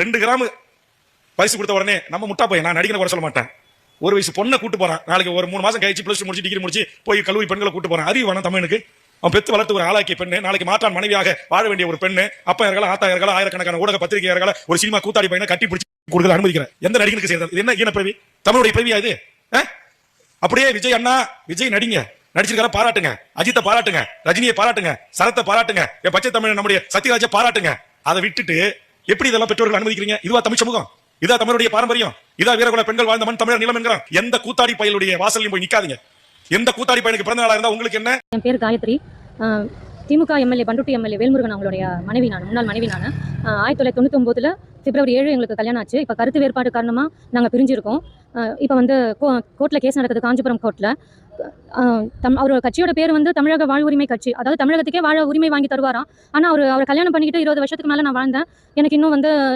2 gram பரிசு கொடுத்த உடனே நம்ம முட்டா போய் நான் நடிகனை குறை சொல்ல மாட்டேன். ஒரு வயசு பொண்ணை கூட்டு போறான், நாளைக்கு ஒரு 3 மாசம் கழிச்சு +2 முடிச்சு டிகிரி முடிச்சு போய் கல்லூரி பெண்களை கூட்டு போறான். அறிவு வேணும் தமிழுக்கு. அவன் பெத்து வளர்த்து ஒரு ஆளாக்கிய பெண்ணு, நாளைக்கு மாற்றான் மனைவியாக வாழ வேண்டிய ஒரு பெண்ணு, அப்பா இருக்கலாம் ஆத்தா இருக்கலாம் ஆயிரக்கணக்கான ஊடக பத்திரிகையாளர்கள் ஒரு சினிமா கூத்தாடி பையனை கட்டி பிடிச்சி கொடுக்க அனுமதிக்கிறேன். எந்த நடிகனுக்கு செய்யறது? இது என்ன ஈன பிறவி? தமிழுடைய பிறவியா இது? அப்படியே விஜய் அண்ணா, விஜய் நடிங்க, நடிச்சிருக்கார பாராட்டுங்க, அஜித்தை பாராட்டுங்க, ரஜினியை பாராட்டுங்க, சரத்தை பாராட்டுங்க, என் பச்சை தமிழ் நம்முடைய சத்யராஜை பாராட்டுங்க. அதை விட்டுட்டு எப்படி இதெல்லாம் பெற்றோர்கள் அனுமதிக்கிறீங்க? இதுவா தமிழ் சமூகம்? இதா தமிழுடைய பாரம்பரியம்? இதா வீரகுல பெண்கள் வாழ்ந்த மண் தமிழர் நிலம் என்கிறான். எந்த கூத்தாடி பையலுடைய வாசலையும் போய் நிக்காதீங்க. எந்த கூத்தாடி பையனுக்கு பிறந்த நாளா இருந்தா உங்களுக்கு என்ன? என் பேர் காயத்ரி. திமுக எம்எல்ஏ பண்டுட்டி எம்எல்ஏ வேல்முருகன் அவங்களுடைய மனைவி நான், முன்னாள் மனைவி நான். 1999 பிப்ரவரி 7 எங்களுக்கு கல்யாணம் ஆச்சு. இப்போ கருத்து வேறுபாடு காரணமாக நாங்கள் பிரிஞ்சிருக்கோம். இப்போ வந்து கோர்ட்டில் கேஸ் நடக்குது, காஞ்சிபுரம் கோர்ட்டில். அவரோட கட்சியோட பேர் வந்து தமிழக வாழ் உரிமை கட்சி, அதாவது தமிழகத்துக்கே வாழ உரிமை வாங்கி தருவாராம். ஆனால் அவர் கல்யாணம் பண்ணிக்கிட்டு 20 வருஷத்துக்கு மேலே நான் வாழ்ந்தேன். எனக்கு இன்னும் வந்து